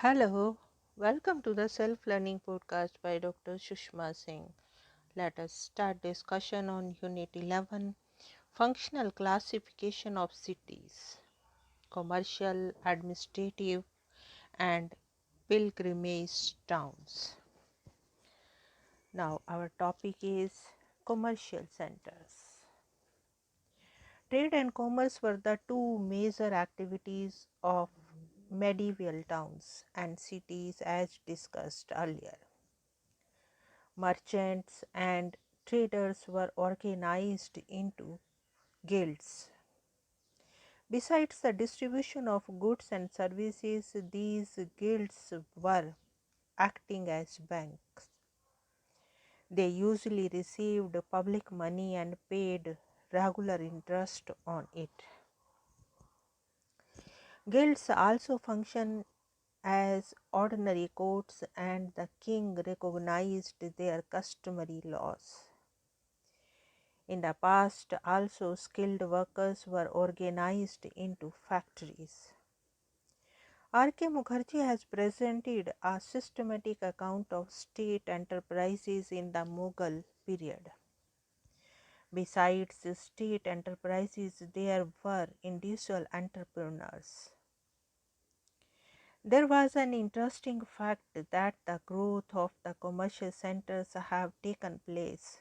Hello, welcome to the self-learning podcast by Dr. Sushma Singh. Let us start discussion on Unit 11, Functional Classification of Cities, Commercial, Administrative and Pilgrimage Towns. Now our topic is commercial centers. Trade and commerce were the two major activities of medieval towns and cities as discussed earlier. Merchants and traders were organized into guilds. Besides the distribution of goods and services, these guilds were acting as banks. They usually received public money and paid regular interest on it. Guilds also function as ordinary courts, and the king recognized their customary laws. In the past, also skilled workers were organized into factories. R.K. Mukherjee has presented a systematic account of state enterprises in the Mughal period. Besides state enterprises, there were individual entrepreneurs. There was an interesting fact that the growth of the commercial centers have taken place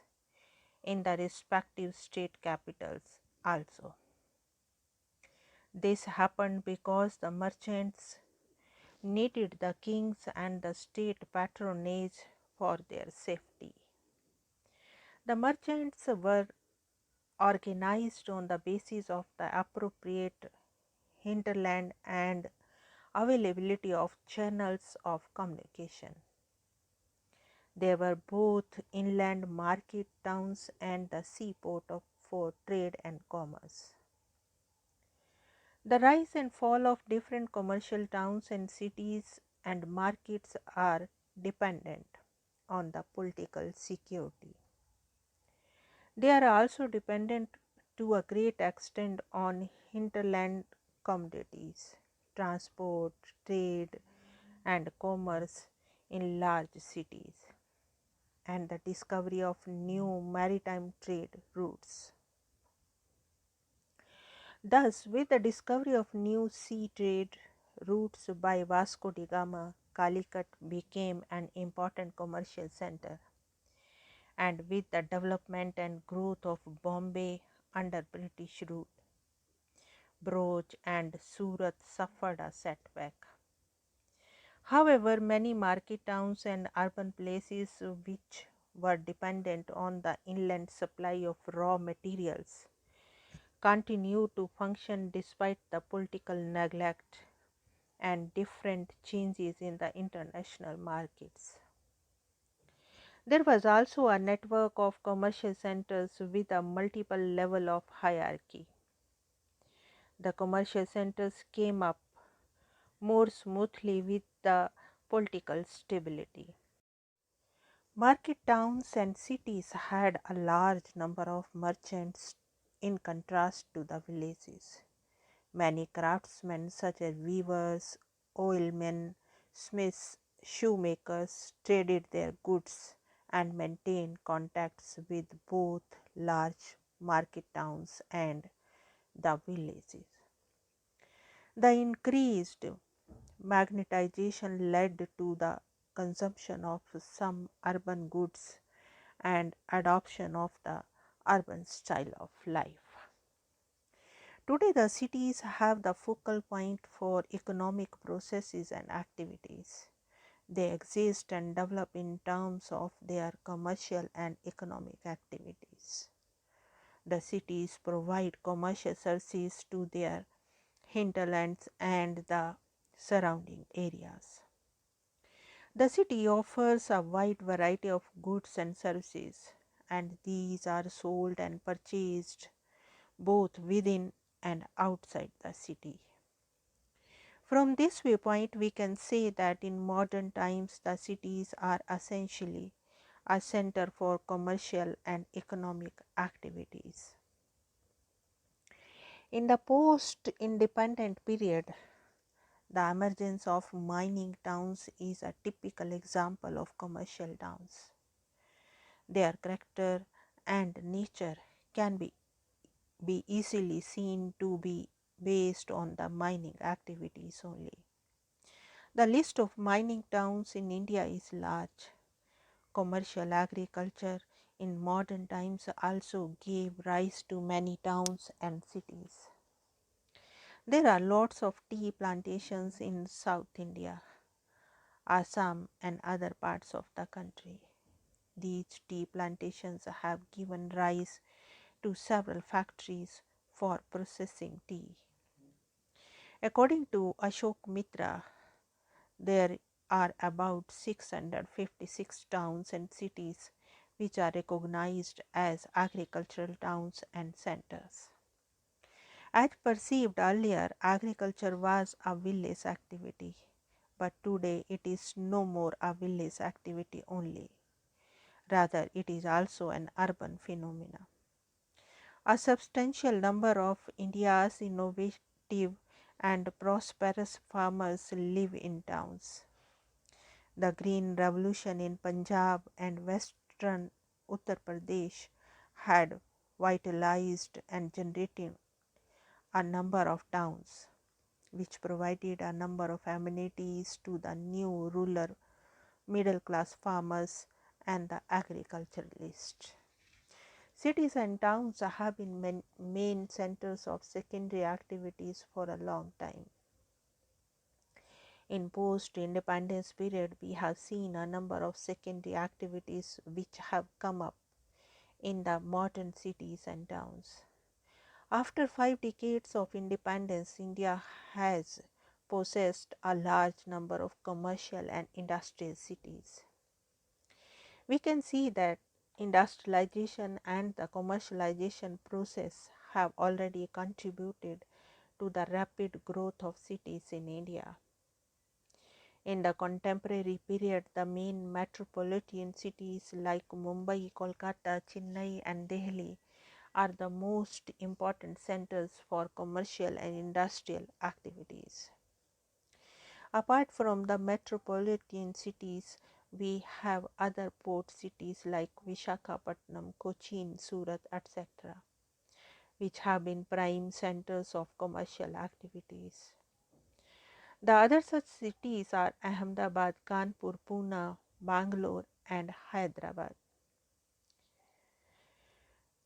in the respective state capitals also. This happened because the merchants needed the king's and the state patronage for their safety. The merchants were organized on the basis of the appropriate hinterland and availability of channels of communication. There were both inland market towns and the seaport for trade and commerce. The rise and fall of different commercial towns and cities and markets are dependent on the political security. They are also dependent to a great extent on hinterland commodities, transport, trade, and commerce in large cities, and the discovery of new maritime trade routes. Thus, with the discovery of new sea trade routes by Vasco da Gama, Calicut became an important commercial center, and with the development and growth of Bombay under British rule, Bhuj and Surat suffered a setback. However, many market towns and urban places which were dependent on the inland supply of raw materials continue to function despite the political neglect and different changes in the international markets. There was also a network of commercial centers with a multiple level of hierarchy. The commercial centers came up more smoothly with the political stability. Market towns and cities had a large number of merchants in contrast to the villages. Many craftsmen such as weavers, oilmen, smiths, shoemakers traded their goods and maintained contacts with both large market towns and the villages. The increased magnetization led to the consumption of some urban goods and adoption of the urban style of life. Today, the cities have the focal point for economic processes and activities. They exist and develop in terms of their commercial and economic activities. The cities provide commercial services to their hinterlands and the surrounding areas. The city offers a wide variety of goods and services, and these are sold and purchased both within and outside the city. From this viewpoint, we can say that in modern times the cities are essentially a center for commercial and economic activities. In the post-independent period, The emergence of mining towns is a typical example of commercial towns. Their character and nature can be easily seen to be based on the mining activities only. The list of mining towns in India is large. Commercial agriculture in modern times also gave rise to many towns and cities. There are lots of tea plantations in South India, Assam, and other parts of the country. These tea plantations have given rise to several factories for processing tea. According to Ashok Mitra, there are about 656 towns and cities which are recognized as agricultural towns and centers. As perceived earlier, agriculture was a village activity, but today it is no more a village activity only. Rather, it is also an urban phenomenon. A substantial number of India's innovative and prosperous farmers live in towns. The Green Revolution in Punjab and western Uttar Pradesh had vitalized and generated a number of towns, which provided a number of amenities to the new rural middle class farmers and the agriculturalists. Cities and towns have been main centers of secondary activities for a long time. In post-independence period, we have seen a number of secondary activities which have come up in the modern cities and towns. After 5 decades of independence, India has possessed a large number of commercial and industrial cities. We can see that industrialization and the commercialization process have already contributed to the rapid growth of cities in India. In the contemporary period, the main metropolitan cities like Mumbai, Kolkata, Chennai, and Delhi are the most important centers for commercial and industrial activities. Apart from the metropolitan cities, we have other port cities like Visakhapatnam, Cochin, Surat, etc., which have been prime centers of commercial activities. The other such cities are Ahmedabad, Kanpur, Pune, Bangalore, and Hyderabad.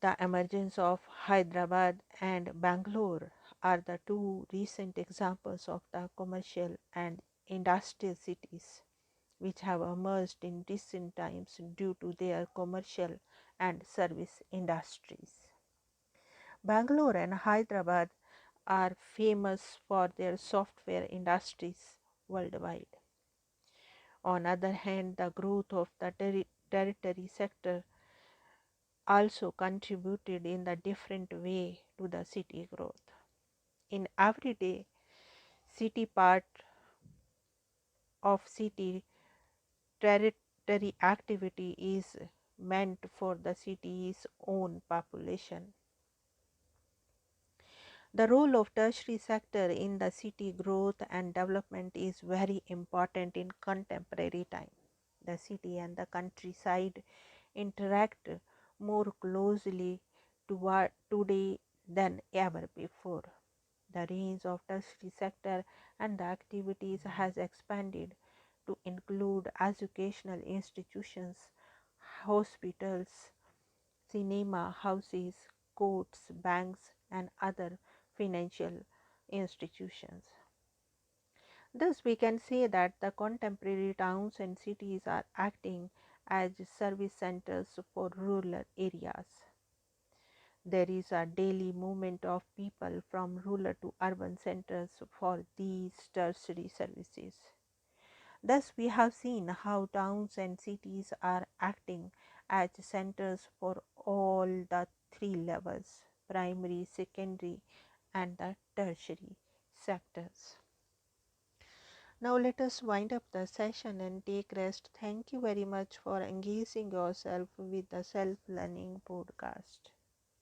The emergence of Hyderabad and Bangalore are the two recent examples of the commercial and industrial cities which have emerged in recent times due to their commercial and service industries. Bangalore and Hyderabad are famous for their software industries worldwide. On the other hand, the growth of the territory sector also contributed in a different way to the city growth. In everyday city part of city, territory activity is meant for the city's own population. The role of tertiary sector in the city growth and development is very important in contemporary time. The city and the countryside interact more closely today than ever before. The range of tertiary sector and the activities has expanded to include educational institutions, hospitals, cinema houses, courts, banks, and other financial institutions. Thus, we can say that the contemporary towns and cities are acting as service centers for rural areas. There is a daily movement of people from rural to urban centers for these tertiary services. Thus, we have seen how towns and cities are acting as centers for all the three levels: primary, secondary, and the tertiary sectors. Now, let us wind up the session and take rest. Thank you very much for engaging yourself with the Self Learning podcast.